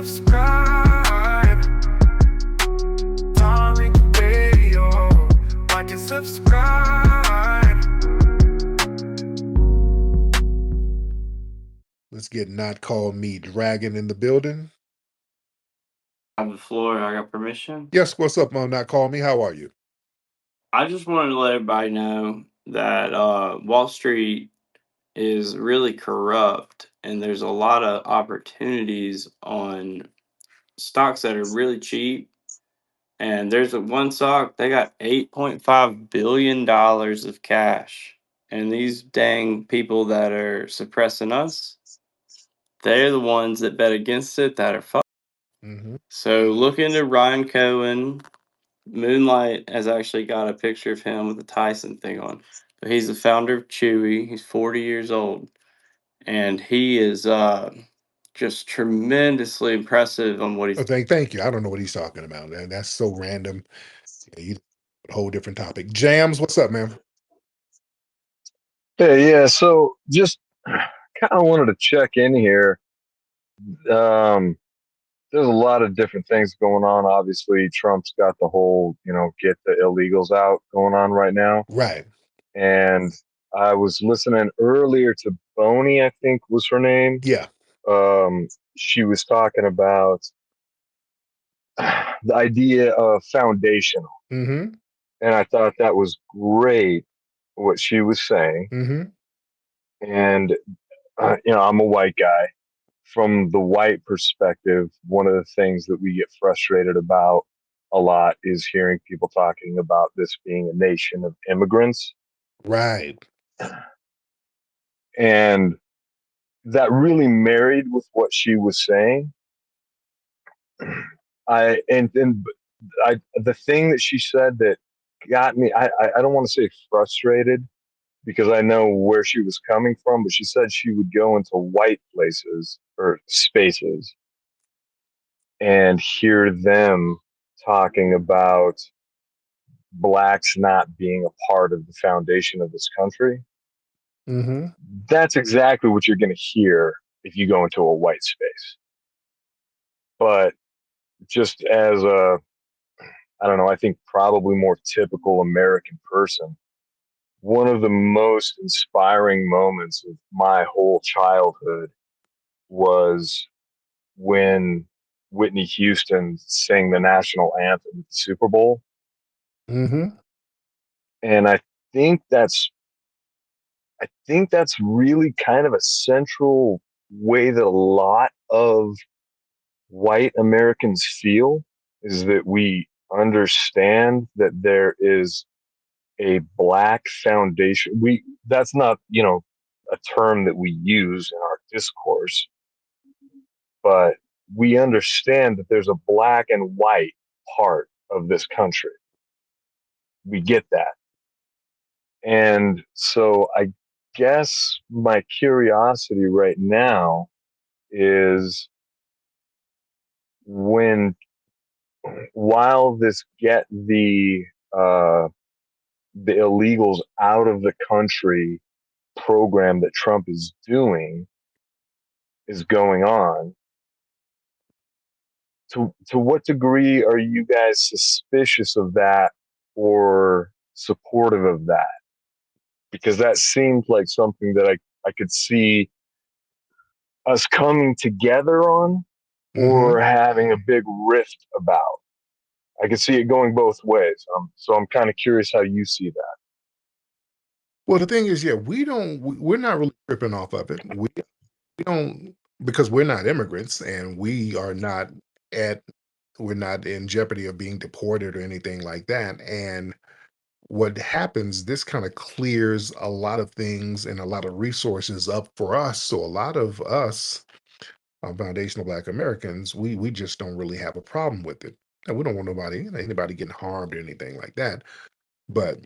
subscribe. Darling Radio. Like and subscribe. Let's get Not Call Me Dragon in the building. I have the floor. I got permission. Yes, what's up, Not Call Me? How are you? I just wanted to let everybody know that Wall Street is really corrupt, and there's a lot of opportunities on stocks that are really cheap. And there's one stock, they got $8.5 billion of cash. And these dang people that are suppressing us, they're the ones that bet against it that are fucked. Mm-hmm. So look into Ryan Cohen. Moonlight has actually got a picture of him with the Tyson thing on. But he's the founder of Chewy. He's 40 years old. And he is just tremendously impressive on what Oh, he's thank you. I don't know what he's talking about. And that's so random. Yeah, a whole different topic. Jams, what's up, man? Yeah. So just kind of wanted to check in here. There's a lot of different things going on. Obviously, Trump's got the whole, get the illegals out going on right now. Right. And I was listening earlier to Boney, I think was her name. Yeah. She was talking about the idea of foundational. Mm-hmm. And I thought that was great what she was saying. Mm-hmm. And, I'm a white guy. From the white perspective, one of the things that we get frustrated about a lot is hearing people talking about this being a nation of immigrants. Right. And that really married with what she was saying. The thing that she said that got me, I don't want to say frustrated because I know where she was coming from, but she said she would go into white places or spaces and hear them talking about blacks not being a part of the foundation of this country. Mm-hmm. That's exactly what you're going to hear if you go into a white space. But just as I don't know, I think probably more typical American person, one of the most inspiring moments of my whole childhood was when Whitney Houston sang the national anthem at the Super Bowl. Mm-hmm. And think that's I think that's really kind of a central way that a lot of white Americans feel, is that we understand that there is a black foundation. That's not, a term that we use in our discourse, but we understand that there's a black and white part of this country. We get that. And so I guess my curiosity right now is while this get the illegals out of the country program that Trump is doing is going on, to what degree are you guys suspicious of that or supportive of that? Because that seemed like something that I could see us coming together on or having a big rift about. I could see it going both ways. So I'm kind of curious how you see that. Well, the thing is, yeah, we're not really tripping off of it. We don't, because we're not immigrants and we're not in jeopardy of being deported or anything like that. And what happens, this kind of clears a lot of things and a lot of resources up for us. So a lot of us, foundational Black Americans, we just don't really have a problem with it. And we don't want anybody getting harmed or anything like that. But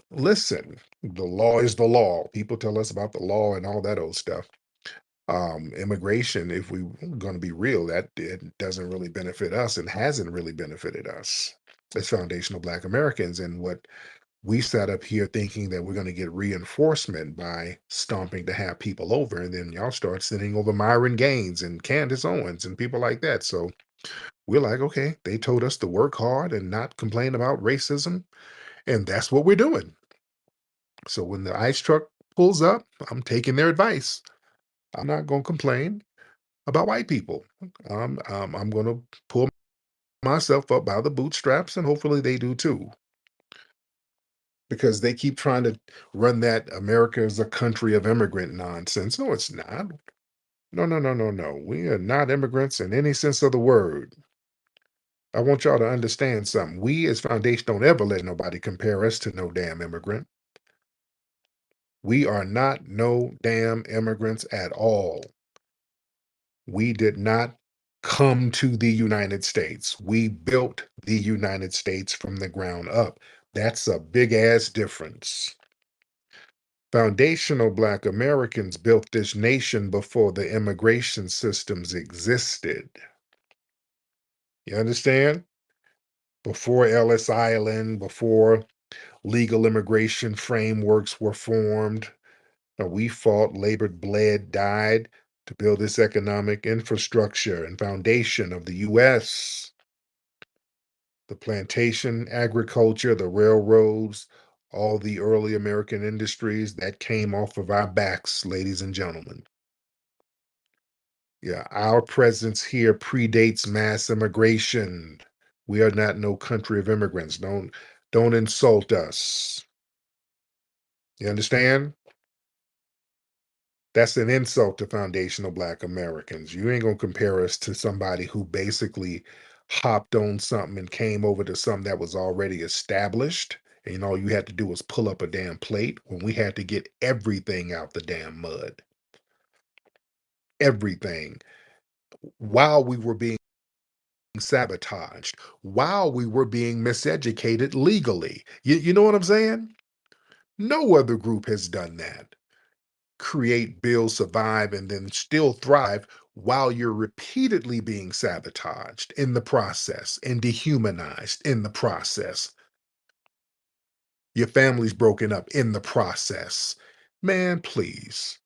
listen, the law is the law. People tell us about the law and all that old stuff. Immigration, if we're going to be real, that it doesn't really benefit us and hasn't really benefited us as foundational Black Americans. And what We sat up here thinking that we're going to get reinforcement by stomping to have people over, and then y'all start sitting over Myron Gaines and Candace Owens and people like that. So we're like, okay, they told us to work hard and not complain about racism, and that's what we're doing. So when the ice truck pulls up, I'm taking their advice. I'm not going to complain about white people. I'm going to pull myself up by the bootstraps, and hopefully they do too. Because they keep trying to run that America is a country of immigrant nonsense. No, it's not. No, no, no, no, no. We are not immigrants in any sense of the word. I want y'all to understand something. We as Foundation don't ever let nobody compare us to no damn immigrant. We are not no damn immigrants at all. We did not come to the United States. We built the United States from the ground up. That's a big ass difference. Foundational Black Americans built this nation before the immigration systems existed. You understand? Before Ellis Island, before legal immigration frameworks were formed, we fought, labored, bled, died to build this economic infrastructure and foundation of the U.S. The plantation agriculture, the railroads, all the early American industries that came off of our backs, ladies and gentlemen. Yeah, our presence here predates mass immigration. We are not no country of immigrants. Don't insult us. You understand? That's an insult to foundational Black Americans. You ain't gonna compare us to somebody who basically hopped on something and came over to something that was already established. And all you had to do was pull up a damn plate when we had to get everything out the damn mud. Everything. While we were being sabotaged, while we were being miseducated legally. You know what I'm saying? No other group has done that. Create, build, survive, and then still thrive while you're repeatedly being sabotaged in the process and dehumanized in the process. Your family's broken up in the process. Man, please.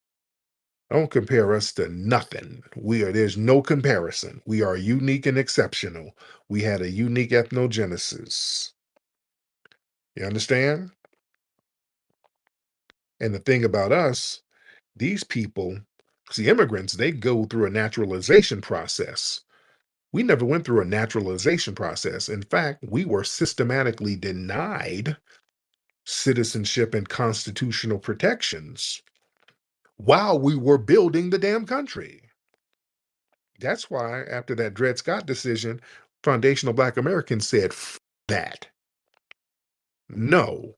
Don't compare us to nothing. There's no comparison. We are unique and exceptional. We had a unique ethnogenesis. You understand? And the thing about us, these people, see, immigrants, they go through a naturalization process. We never went through a naturalization process. In fact, we were systematically denied citizenship and constitutional protections while we were building the damn country. That's why, after that Dred Scott decision, foundational Black Americans said, that. No,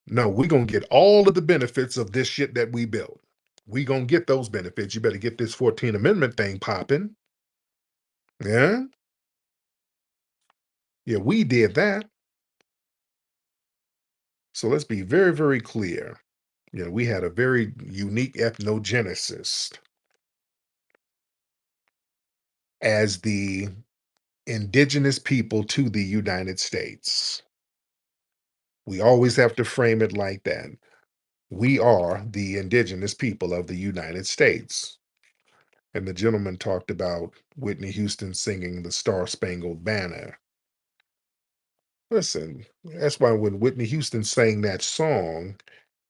no, we're going to get all of the benefits of this shit that we built. We're going to get those benefits. You better get this 14th Amendment thing popping. Yeah? Yeah, we did that. So let's be very, very clear. We had a very unique ethnogenesis as the indigenous people to the United States. We always have to frame it like that. We are the indigenous people of the United States. And the gentleman talked about Whitney Houston singing the Star Spangled Banner. Listen, that's why when Whitney Houston sang that song,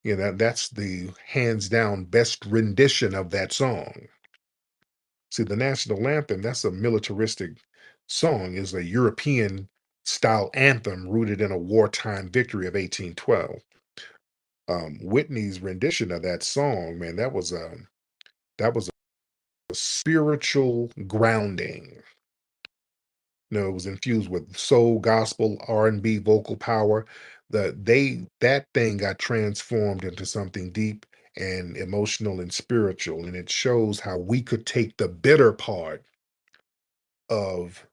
that's the hands down best rendition of that song. See, the national anthem, that's a militaristic song, is a European style anthem rooted in a wartime victory of 1812. Whitney's rendition of that song, man, that was a spiritual grounding. It was infused with soul, gospel, R&B, vocal power. That thing got transformed into something deep and emotional and spiritual, and it shows how we could take the bitter part of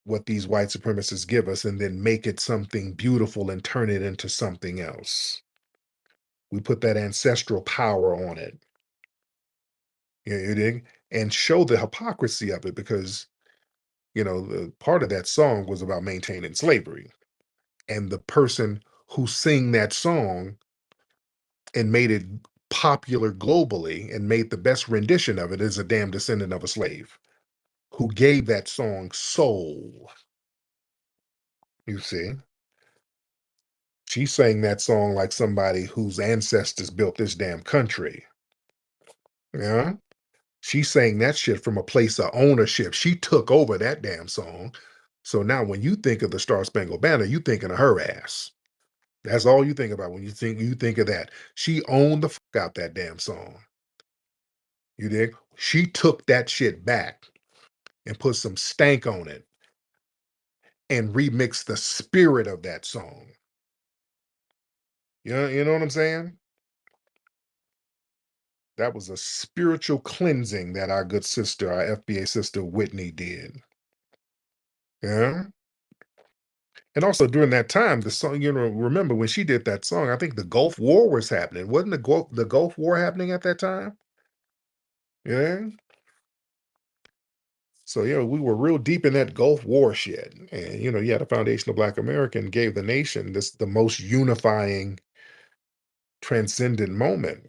what these white supremacists give us and then make it something beautiful and turn it into something else. We put that ancestral power on it. You dig? And show the hypocrisy of it because, the part of that song was about maintaining slavery. And the person who sing that song and made it popular globally and made the best rendition of it is a damn descendant of a slave who gave that song soul. You see, she sang that song like somebody whose ancestors built this damn country. Yeah. She sang that shit from a place of ownership. She took over that damn song. So now when you think of the Star Spangled Banner, you thinking of her ass. That's all you think about when you think of that. She owned the fuck out that damn song. You dig? She took that shit back and put some stank on it and remixed the spirit of that song. You know what I'm saying? That was a spiritual cleansing that our good sister, our FBA sister Whitney did. Yeah. And also during that time, the song, remember when she did that song, I think the Gulf War was happening. Wasn't the Gulf War happening at that time? Yeah. So, we were real deep in that Gulf War shit. And, the Foundation of Black American gave the nation the most unifying, transcendent moment,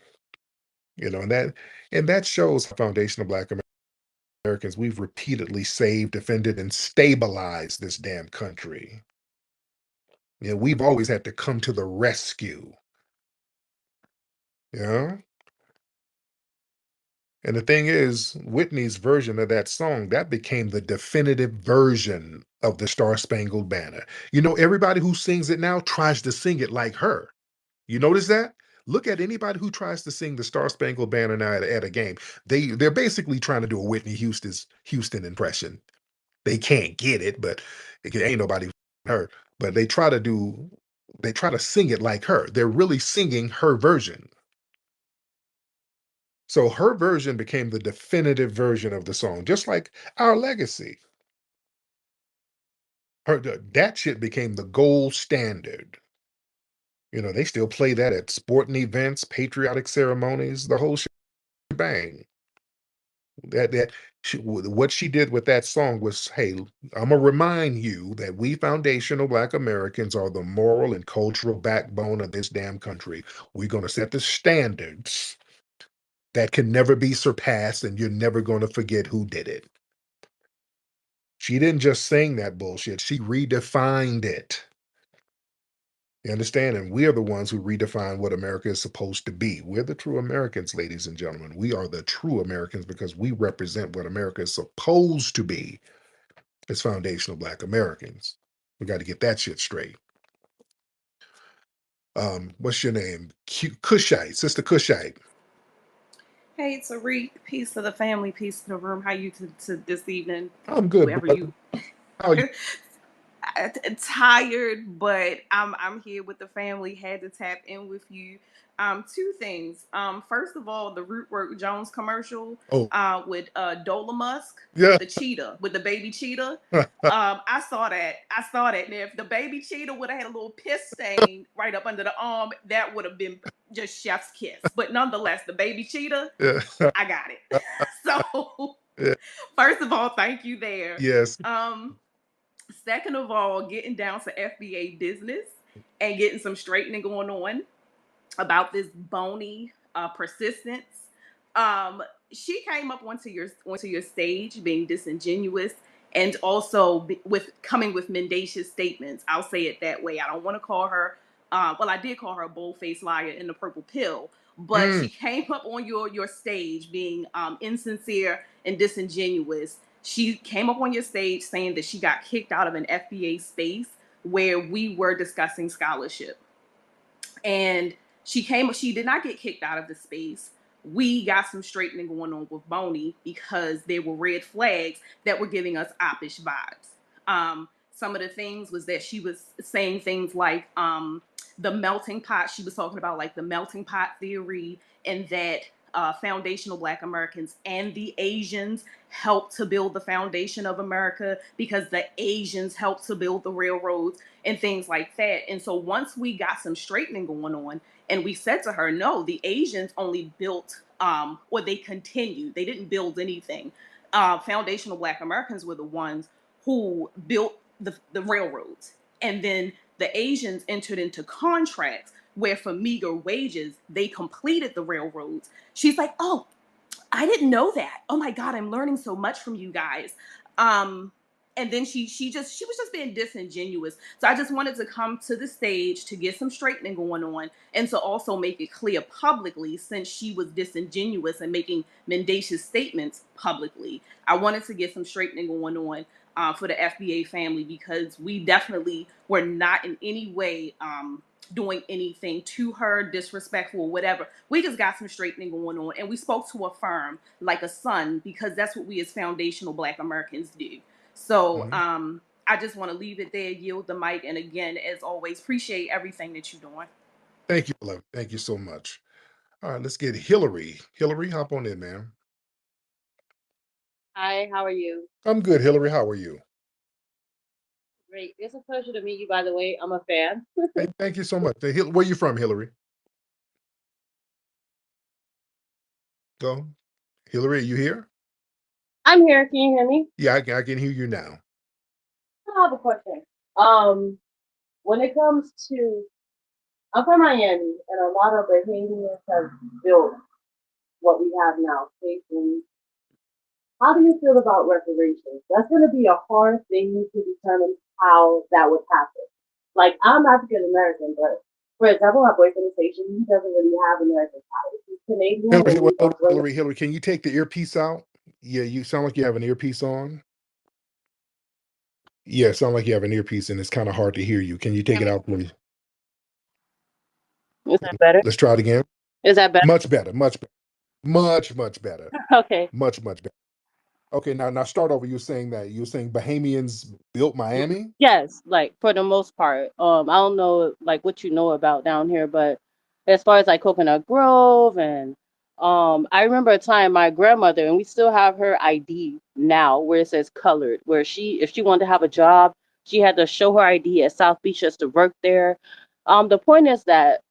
and that shows Foundation of Black Americans, we've repeatedly saved, defended, and stabilized this damn country. We've always had to come to the rescue. Yeah. And the thing is, Whitney's version of that song, that became the definitive version of the Star Spangled Banner. Everybody who sings it now tries to sing it like her. You notice that? Look at anybody who tries to sing the Star Spangled Banner now at a game. They're basically trying to do a Whitney Houston impression. They can't get it, but ain't nobody her. But they try to sing it like her. They're really singing her version. So her version became the definitive version of the song, just like Our Legacy. That shit became the gold standard. They still play that at sporting events, patriotic ceremonies, the whole shebang. What she did with that song was, hey, I'm gonna remind you that we foundational Black Americans are the moral and cultural backbone of this damn country. We're gonna set the standards that can never be surpassed, and you're never gonna forget who did it. She didn't just sing that bullshit, she redefined it. You understand? And we are the ones who redefine what America is supposed to be. We're the true Americans, ladies and gentlemen. We are the true Americans because we represent what America is supposed to be as foundational Black Americans. We got to get that shit straight. What's your name? Kushite, Sister Kushite. Hey, Tariq, peace to the family, peace to the room. How you to this evening? I'm good, Whoever brother. you. How are you? Tired, but I'm here with the family. Had to tap in with you. Two things. First of all, the Rootwork Jones commercial. Oh, With Dola Musk, yeah. the cheetah with the baby cheetah. I saw that. And if the baby cheetah would have had a little piss stain right up under the arm, that would have been just chef's kiss. But nonetheless, the baby cheetah, Yeah. I got it. So, Yeah. first of all, thank you there. Yes. Second of all, getting down to FBA business and getting some straightening going on about this bony persistence. She came up onto your stage being disingenuous and also with coming with mendacious statements. I'll say it that way. I don't want to call her. Well, I did call her a bold-faced liar in the purple pill, but she came up on your stage being insincere and disingenuous. She came up on your stage saying that she got kicked out of an FBA space where we were discussing scholarship. And she did not get kicked out of the space. We got some straightening going on with Boney because there were red flags that were giving us oppish vibes. Some of the things was that she was saying things like the melting pot. She was talking about like the melting pot theory and that foundational Black Americans and the Asians helped to build the foundation of America because the Asians helped to build the railroads and things like that. And so once we got some straightening going on and we said to her, no, the Asians only built or they continued. They didn't build anything. Foundational Black Americans were the ones who built the railroads. And then the Asians entered into contracts where for meager wages they completed the railroads. She's like, oh, I didn't know that. Oh my God, I'm learning so much from you guys. Um, and then she was just being disingenuous. So I just wanted to come to the stage to get some straightening going on and to also make it clear publicly, since she was disingenuous and making mendacious statements publicly. I wanted to get some straightening going on for the FBA family, because we definitely were not in any way doing anything to her, disrespectful or whatever. We just got some straightening going on, and we spoke to a firm like a son, because that's what we as foundational Black Americans do. So Mhm. I just want to leave it there, yield the mic, and again, as always, appreciate everything that you're doing. Thank you, beloved. Thank you so much. All right, let's get Hillary. Hillary, hop on in, man. Hi, how are you? I'm good, Hillary. How are you? Great. It's a pleasure to meet you, by the way. I'm a fan. Hey, thank you so much. Hey, where you from, Hillary? Go. Hillary, are you here? I'm here. Can you hear me? Yeah, I can hear you now. I have a question. Um, when it comes to, I'm from Miami, and a lot of Bahamians have built what we have now, stations. How do you feel about reparations? That's going to be a hard thing to determine how that would happen. Like, I'm African American, but for example, my boyfriend is Haitian. He doesn't really have American ties. He's Canadian, Hillary, and we are bringing. Hillary, can you take the earpiece out? Yeah, you sound like you have an earpiece on. Yeah, sound like you have an earpiece and it's kind of hard to hear you. Can you take Hear it me? out, please? Is that better? Let's try it again. Is that better? Much better, much better, much better, Okay. much better. Okay, now start over. You were saying Bahamians built Miami. Yes, like for the most part. I don't know like what you know about down here, but as far as like Coconut Grove and I remember a time my grandmother, and we still have her ID now where it says colored, where if she wanted to have a job, she had to show her ID at South Beach just to work there. The point is that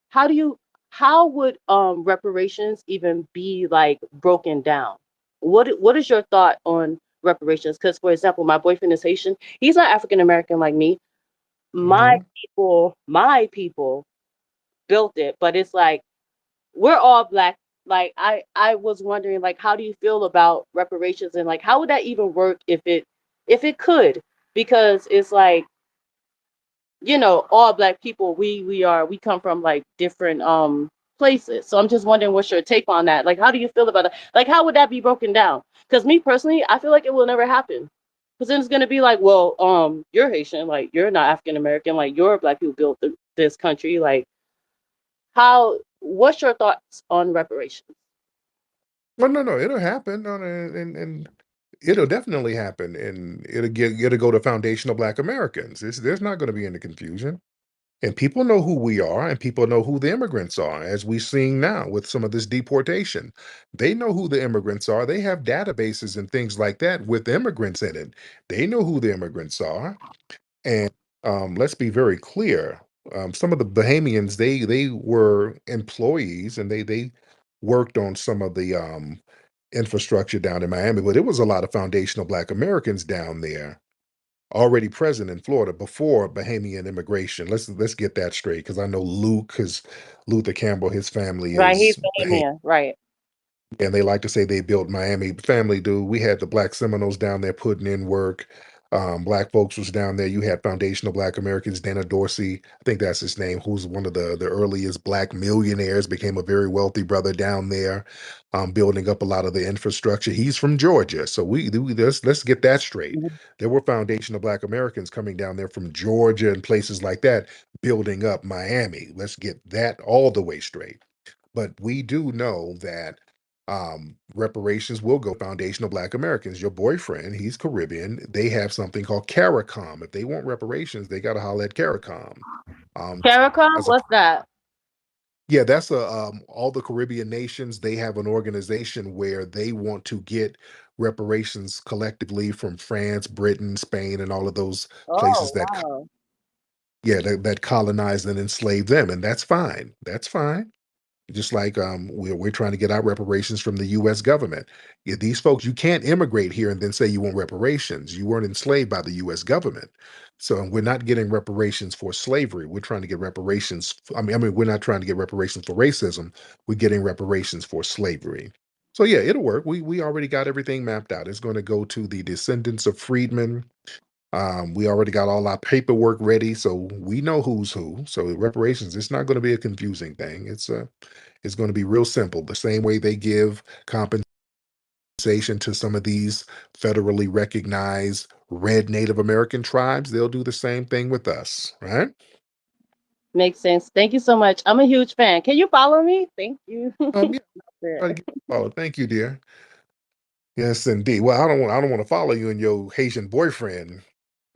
how do you how would reparations even be like broken down? What is your thought on reparations? Because for example, my boyfriend is Haitian. He's not African American like me. Hmm. My people built it, but it's like we're all black. Like I was wondering like how do you feel about reparations, and like how would that even work if it could? Because it's like all black people, we come from like different places. So I'm just wondering what's your take on that? Like how do you feel about it? Like how would that be broken down? Because me personally, I feel like it will never happen. Because then it's gonna be like, well, you're Haitian, like you're not African American, like you're black who built this country. Like what's your thoughts on reparations? Well, no, it'll happen, and it'll definitely happen, and it'll go to foundational Black Americans. There's not going to be any confusion. And people know who we are, and people know who the immigrants are, as we're seeing now with some of this deportation. They know who the immigrants are. They have databases and things like that with immigrants in it. They know who the immigrants are. And let's be very clear. Some of the Bahamians, they were employees and they worked on some of the infrastructure down in Miami, but it was a lot of foundational Black Americans down there already present in Florida before Bahamian immigration. Let's get that straight, because I know Luke, because Luther Campbell, his family Right, he's is Bahamian, Bahamian, right? and they like to say they built Miami. Family do. We had the Black Seminoles down there putting in work. Black folks was down there. You had foundational Black Americans. Dana Dorsey, I think that's his name, who's one of the earliest Black millionaires, became a very wealthy brother down there, building up a lot of the infrastructure. He's from Georgia, so let's get that straight. Mhm. There were foundational Black Americans coming down there from Georgia and places like that, building up Miami. Let's get that all the way straight. But we do know that reparations will go foundational Black Americans. Your boyfriend, he's Caribbean. They have something called CARICOM. If they want reparations, they got to holler at CARICOM. Um, CARICOM, as a what's that? Yeah, that's a all the Caribbean nations. They have an organization where they want to get reparations collectively from France, Britain, Spain, and all of those places Oh, that wow. that colonized and enslaved them, and that's fine. That's fine. Just like we're trying to get our reparations from the U.S. government. Yeah, these folks, you can't immigrate here and then say you want reparations. You weren't enslaved by the U.S. government, so we're not getting reparations for slavery. We're trying to get reparations. I mean, we're not trying to get reparations for racism. We're getting reparations for slavery. So yeah, it'll work. We already got everything mapped out. It's going to go to the descendants of freedmen. We already got all our paperwork ready, so we know who's who. So reparations, it's not going to be a confusing thing. It's going to be real simple. The same way they give compensation to some of these federally recognized red Native American tribes, they'll do the same thing with us, right? Makes sense. Thank you so much. I'm a huge fan. Can you follow me? Thank you. Yeah, try to get follow. Thank you, dear. Yes, indeed. Well, I don't want to follow you and your Haitian boyfriend.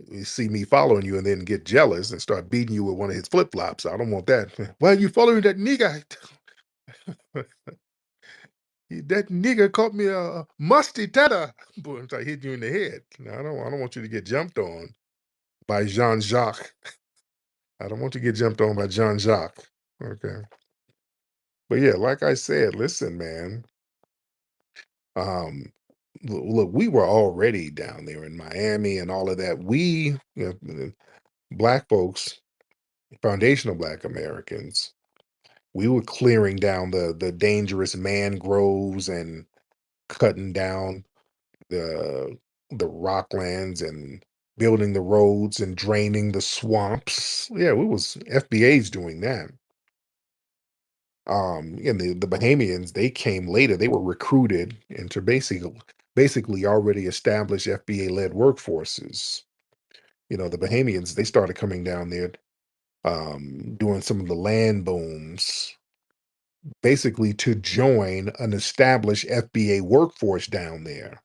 You see me following you and then get jealous and start beating you with one of his flip flops. I don't want that. Why are you following that nigga? That nigga caught me a musty tatter. Boom! I hit you in the head. No, I don't want you to get jumped on by Jean Jacques. I don't want you to get jumped on by Jean Jacques. Okay. But yeah, like I said, listen, man. Um, look, we were already down there in Miami and all of that. Black folks, foundational Black Americans, we were clearing down the dangerous mangroves and cutting down the rocklands and building the roads and draining the swamps. Yeah, we was FBA's doing that. And the Bahamians, they came later. They were recruited into basically already established FBA led workforces. The Bahamians, they started coming down there, doing some of the land booms, basically to join an established FBA workforce down there.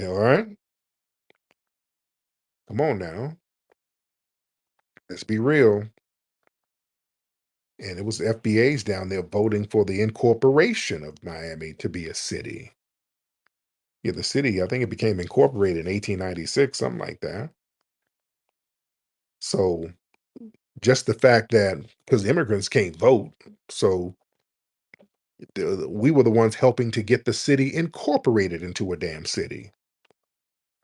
All right? Come on now. Let's be real. And it was FBAs down there voting for the incorporation of Miami to be a city. Yeah, the city, I think it became incorporated in 1896, something like that. So just the fact that, because immigrants can't vote, so we were the ones helping to get the city incorporated into a damn city.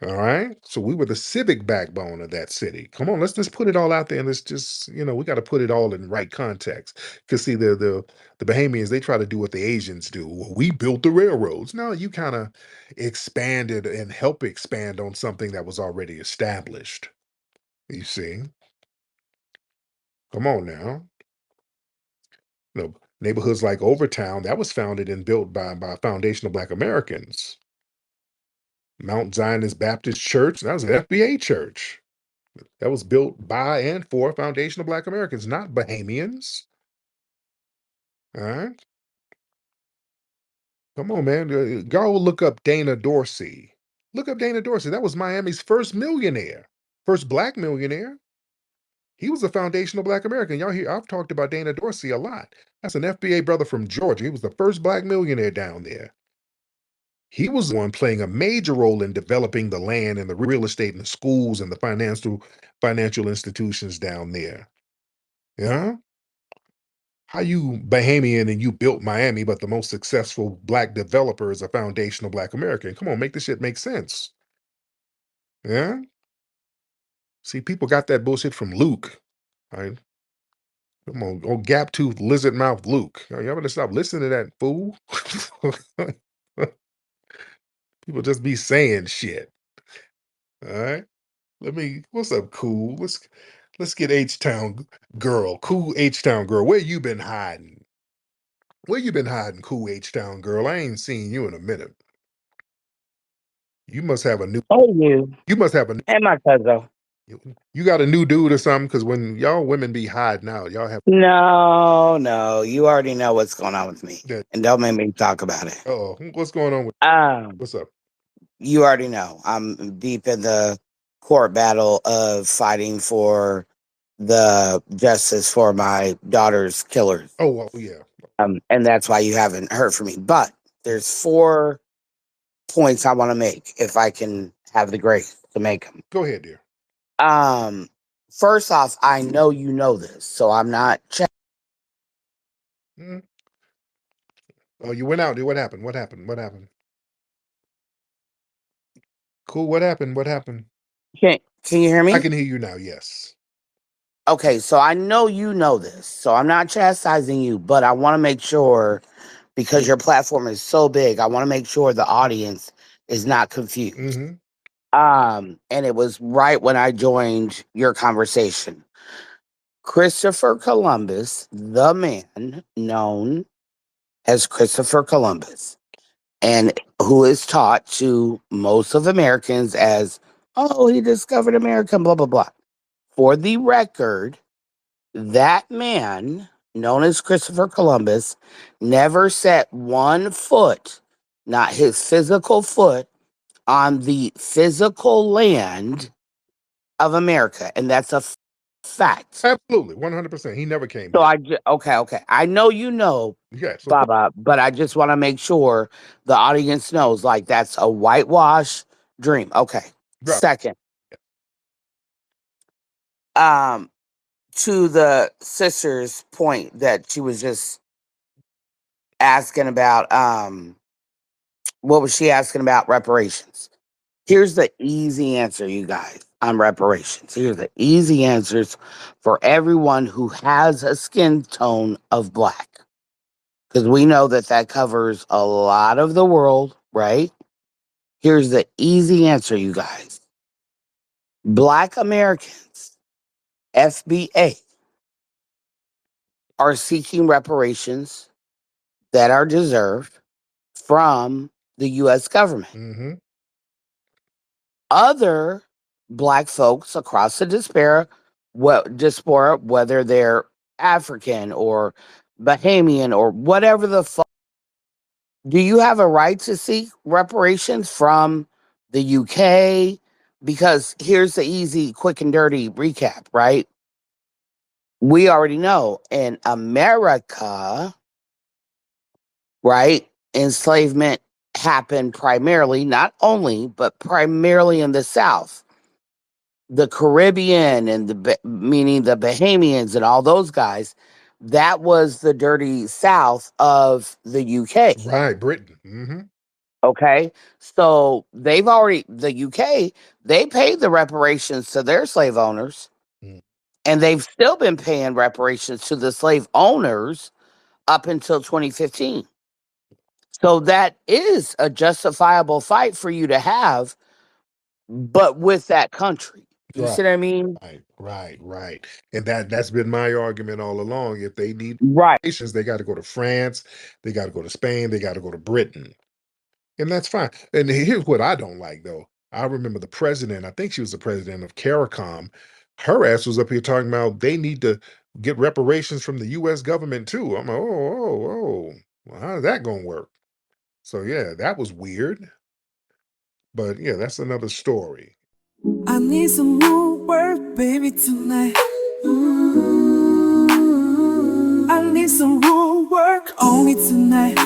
All right. So we were the civic backbone of that city. Come on, let's just put it all out there and let's just, we got to put it all in right context. Because see, the Bahamians, they try to do what the Asians do. Well, we built the railroads. No, you kind of expanded and help expand on something that was already established. You see? Come on now. Neighborhoods like Overtown, that was founded and built by foundational Black Americans. Mount Zionist Baptist Church, that was an FBA church. That was built by and for foundational Black Americans, not Bahamians. All right. Come on, man. Go look up Dana Dorsey. Look up Dana Dorsey. That was Miami's first millionaire, first Black millionaire. He was a foundational Black American. Y'all hear, I've talked about Dana Dorsey a lot. That's an FBA brother from Georgia. He was the first Black millionaire down there. He was the one playing a major role in developing the land and the real estate and the schools and the financial institutions down there. Yeah. How you Bahamian and you built Miami, but the most successful Black developer is a foundational Black American? Come on, make this shit make sense. Yeah. See, people got that bullshit from Luke. Right? Come on, oh gap tooth lizard mouth Luke. Y'all better stop listening to that fool. People just be saying shit. All right. What's up, cool? Let's get H-Town girl, cool H-Town girl. Where you been hiding? Where you been hiding, cool H-Town girl? I ain't seen you in a minute. You must have a new. Hey, you. You must have a. Hey, my cousin. You got a new dude or something? Because when y'all women be hiding out, y'all have. No. You already know what's going on with me. That. And don't make me talk about it. Oh, what's going on with? What's up? You already know. I'm deep in the court battle of fighting for the justice for my daughter's killers. Oh, well, yeah. And that's why you haven't heard from me. But there's 4 points I want to make, if I can have the grace to make them. Go ahead, dear. First off, I know you know this, so I'm not checking. Oh, you went out. What happened? What happened? What happened? Cool. What happened? What happened? Can you hear I me? can hear you now. Yes. Okay, so I know you know this, so I'm not chastising you, but I want to make sure because your platform is so big, I want to make sure the audience is not confused. Mm-hmm. And it was right when I joined your conversation. Christopher Columbus, the man known as Christopher Columbus, and who is taught to most of Americans as, oh, he discovered America, blah, blah, blah. For the record, that man, known as Christopher Columbus, never set one foot, not his physical foot, on the physical land of America. And that's a fact. Absolutely. 100%. He never came So here. okay. I know you know, Yes. Of course. Baba, but I just want to make sure the audience knows like that's a whitewash dream. Okay. Right. Second, um, to the sister's point that she was just asking about, what was she asking about? Reparations. Here's the easy answer, you guys, on reparations. Here's the easy answers for everyone who has a skin tone of black. Because we know that that covers a lot of the world, right? Here's the easy answer, you guys. Black Americans, FBA, are seeking reparations that are deserved from the U.S. government. Mm-hmm. Other black folks across the diaspora, whether they're African or Bahamian or whatever the fuck, do you have a right to seek reparations from the UK? Because here's the easy, quick, and dirty recap, right? We already know in America, right, enslavement happened primarily, not only, but primarily in the South. The Caribbean and meaning the Bahamians and all those guys, that was the dirty South of the UK. Right. Britain. Mm-hmm. Okay. So the UK, they paid the reparations to their slave owners, Mm. and they've still been paying reparations to the slave owners up until 2015. So that is a justifiable fight for you to have, but with that country. You Right. see what I mean? Right. And that's been my argument all along. If they need Right. reparations, they got to go to France, they got to go to Spain, they got to go to Britain. And that's fine. And here's what I don't like though. I remember the president, I think she was the president of CARICOM. Her ass was up here talking about they need to get reparations from the US government too. I'm like, oh. Well, how's that gonna work? So yeah, that was weird. But yeah, that's another story. I need some more work, baby, tonight. I need some more work on me tonight.